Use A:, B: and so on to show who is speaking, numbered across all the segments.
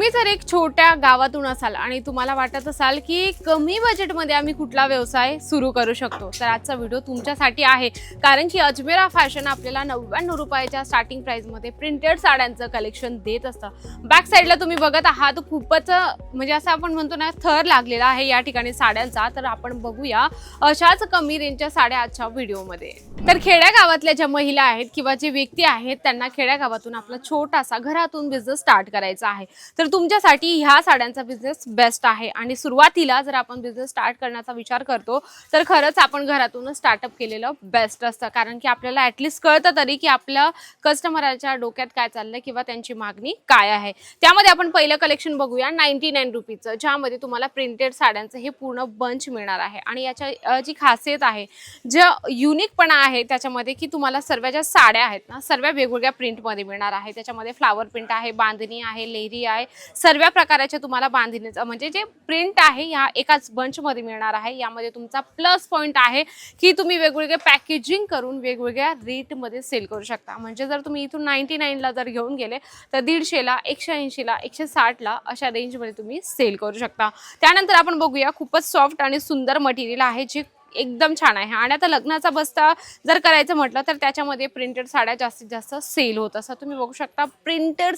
A: तुम्ही जर एक छोट्या गावातून असाल आणि तुम्हाला वाटत असाल की कमी बजेटमध्ये आम्ही कुठला व्यवसाय सुरू करू शकतो, तर आजचा व्हिडिओ तुमच्यासाठी आहे. कारण की अजमेरा फॅशन आपल्याला 99 रुपयाच्या स्टार्टिंग प्राइसमध्ये प्रिंटेड साड्यांचं कलेक्शन देत असतं. बॅक साईडला तुम्ही बघत आहात, खूपच म्हणजे असं आपण म्हणतो ना, थर लागलेला आहे या ठिकाणी साड्यांचा. तर आपण बघूया अशाच कमी रेंजच्या साड्या आजच्या व्हिडिओमध्ये. तर खेड्या गावातल्या ज्या महिला आहेत किंवा जे व्यक्ती आहेत, त्यांना खेड्या गावातून आपला छोटासा घरातून बिझनेस स्टार्ट करायचा आहे, तर तुमच्यासाठी ह्या साड्यांचा बिझनेस बेस्ट आहे. आणि सुरुवातीला जर आपण बिझनेस स्टार्ट करण्याचा विचार करतो, तर खरंच आपण घरातूनच स्टार्टअप केलेलं बेस्ट असतं. कारण की आपल्याला ॲटलिस्ट कळतं तरी की आपल्या कस्टमरच्या डोक्यात काय चाललंय किंवा त्यांची मागणी काय आहे. त्यामध्ये आपण पहिलं कलेक्शन बघूया 99 रुपीचं, ज्यामध्ये तुम्हाला प्रिंटेड साड्यांचं हे पूर्ण बंच मिळणार आहे. आणि याच्या जी खासियत आहे, जे युनिकपणा आहे त्याच्यामध्ये, की तुम्हाला सर्व ज्या साड्या आहेत ना, सर्व वेगवेगळ्या प्रिंटमध्ये मिळणार आहे. त्याच्यामध्ये फ्लावर प्रिंट आहे, बांधणी आहे, लेहरी आहे, सर्व प्रकारच्या तुम्हाला बांधणीचं म्हणजे जे प्रिंट आहे ह्या एकाच बंचमध्ये मिळणार आहे. यामध्ये तुमचा प्लस पॉईंट आहे की तुम्ही वेगवेगळे पॅकेजिंग करून वेगवेगळ्या रेटमध्ये सेल करू शकता. म्हणजे जर तुम्ही इथून 99ला जर घेऊन गेले, तर 150ला, 180ला, 160ला अशा रेंजमध्ये तुम्ही सेल करू शकता. त्यानंतर आपण बघूया, खूपच सॉफ्ट आणि सुंदर मटेरियल आहे, जे एकदम छान आहे. आणि आता लग्नाचा बस्ता जर करायचं म्हटलं, तर त्याच्यामध्ये प्रिंटेड साड्या जास्तीत जास्त सेल होत असं तुम्ही बघू शकता. प्रिंटेड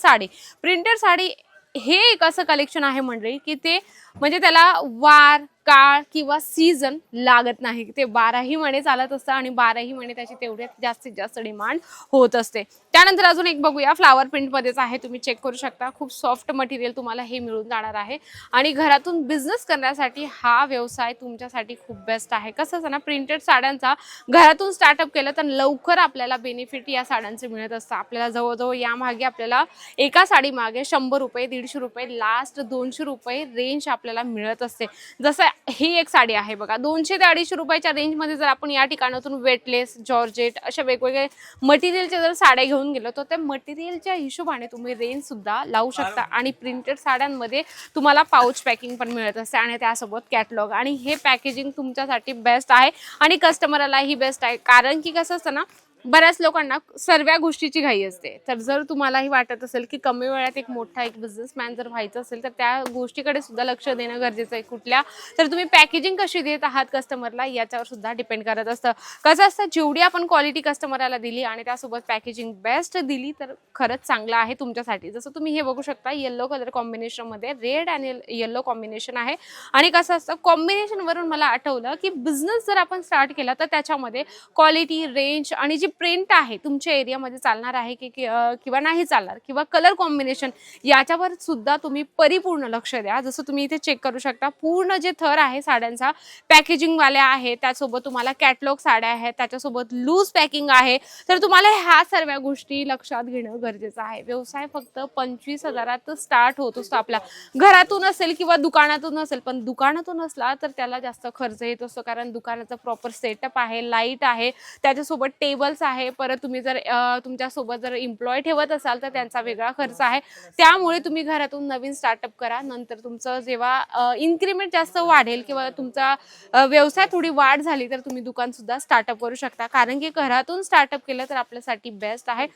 A: साडी हे एक असं कलेक्शन आहे मंडळी, की ते म्हणजे त्याला वार, काळ किंवा सीझन लागत नाही. ते 12ही महिने चालत असतं आणि 12ही महिने त्याची तेवढ्यात जास्तीत जास्त डिमांड होत असते. त्यानंतर अजून एक बघूया, फ्लावर प्रिंटमध्येच आहे, तुम्ही चेक करू शकता. खूप सॉफ्ट मटेरियल तुम्हाला हे मिळून जाणार आहे. आणि घरातून बिझनेस करण्यासाठी हा व्यवसाय तुमच्यासाठी खूप बेस्ट आहे. कसं असं ना, प्रिंटेड साड्यांचा घरातून स्टार्टअप केलं तर लवकर आपल्याला बेनिफिट या साड्यांचे मिळत असतं. आपल्याला जवळजवळ यामागे आपल्याला एका साडी मागे 100 रुपये, 150 रुपये, लास्ट 200 रुपये रेंज आपल्याला मिळत असते. जसं ही एक साडी आहे बघा, 200 ते 250 रुपयाच्या रेंजमध्ये जर आपण या ठिकाणातून वेटलेस, जॉर्जेट अशा वेगवेगळे मटेरियलच्या जर साड्या घेऊन गेलो, तर त्या मटेरियलच्या हिशोबाने तुम्ही रेंज सुद्धा लावू शकता. आणि प्रिंटेड साड्यांमध्ये तुम्हाला पाऊच पॅकिंग पण मिळत असते आणि त्यासोबत कॅटलॉग. आणि हे पॅकेजिंग तुमच्यासाठी बेस्ट आहे आणि कस्टमरलाही बेस्ट आहे. कारण की कसं असतं ना, बऱ्याच लोकांना सर्व गोष्टीची घाई असते. तर जर तुम्हालाही वाटत असेल की कमी वेळात एक मोठा बिझनेसमॅन जर व्हायचं असेल, तर त्या गोष्टीकडे सुद्धा लक्ष देणं गरजेचं आहे. कुठल्या तर तुम्ही पॅकेजिंग कशी देत आहात कस्टमरला याच्यावर सुद्धा डिपेंड करत असतं. कसं असतं, जेवढी आपण क्वालिटी कस्टमरला दिली आणि त्यासोबत पॅकेजिंग बेस्ट दिली, तर खरंच चांगलं आहे तुमच्यासाठी. जसं तुम्ही हे बघू शकता, येलो कलर कॉम्बिनेशनमध्ये रेड आणि येलो कॉम्बिनेशन आहे. आणि कसं असतं, कॉम्बिनेशनवरून मला आठवलं की बिझनेस जर आपण स्टार्ट केला, तर त्याच्यामध्ये क्वालिटी, रेंज आणि जी प्रिंट आहे तुमच्या एरियामध्ये चालणार आहे की किंवा नाही चालणार, किंवा कलर कॉम्बिनेशन, याच्यावर सुद्धा तुम्ही परिपूर्ण लक्ष द्या. जसं तुम्ही इथे चेक करू शकता, पूर्ण जे थर आहे साड्यांचा पॅकेजिंग वाल्या आहे, त्यासोबत तुम्हाला कॅटलॉग साड्या आहेत, त्याच्यासोबत लूज पॅकिंग आहे. तर तुम्हाला ह्या सर्व गोष्टी लक्षात घेणं गरजेचं आहे. व्यवसाय फक्त 25,000 स्टार्ट होत असतो आपला. घरातून असेल किंवा दुकानातून असेल, पण दुकानातून असला तर त्याला जास्त खर्च येत असतो. कारण दुकानाचा प्रॉपर सेटअप आहे, लाईट आहे, त्याच्यासोबत टेबल्स आहे. परत तुम्ही जर तुमच्यासोबत जर एम्प्लॉय ठेवत असाल, तर त्यांचा वेगळा खर्च आहे. त्यामुळे तुम्ही घरातून नवीन स्टार्टअप करा. नंतर तुमचं जेव्हा इन्क्रिमेंट जास्त वाढेल किंवा तुमचा व्यवसाय थोडी वाढ झाली, तर तुम्ही दुकान सुद्धा स्टार्टअप करू शकता. कारण की घरातून स्टार्टअप केलं तर आपल्यासाठी बेस्ट आहे.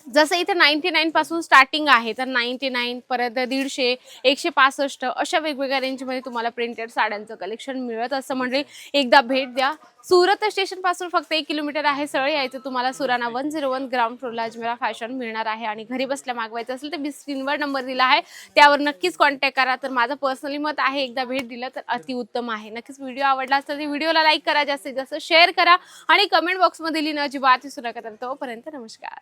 A: जसं इथे 99 पासून स्टार्टिंग आहे, तर 99, परत 150, 165 अशा वेगवेगळ्या रेंजमध्ये तुम्हाला प्रिंटेड साड्यांचं कलेक्शन मिळत असं. म्हणजे एकदा भेट द्या. सुरत स्टेशन पासून फक्त 1 किलोमीटर आहे. सरळ यायचं तुम्हाला. सुराणा 101 ग्राउंड फ्लोरला अजमेरा फॅशन मिळणार आहे. आणि घरी बसल्या मागवायचं असेल तर स्क्रीनवर नंबर दिला आहे, त्यावर नक्कीच कॉन्टॅक्ट करा. तर माझं पर्सनली मत आहे, एकदा भेट दिलं तर अतिउत्तम आहे. नक्कीच व्हिडिओ आवडला असेल तर व्हिडिओला लाईक करा, जास्तीत जास्त शेअर करा आणि कमेंट बॉक्समध्ये लिहिणं अजिबात विसरू नका. तर तोपर्यंत नमस्कार.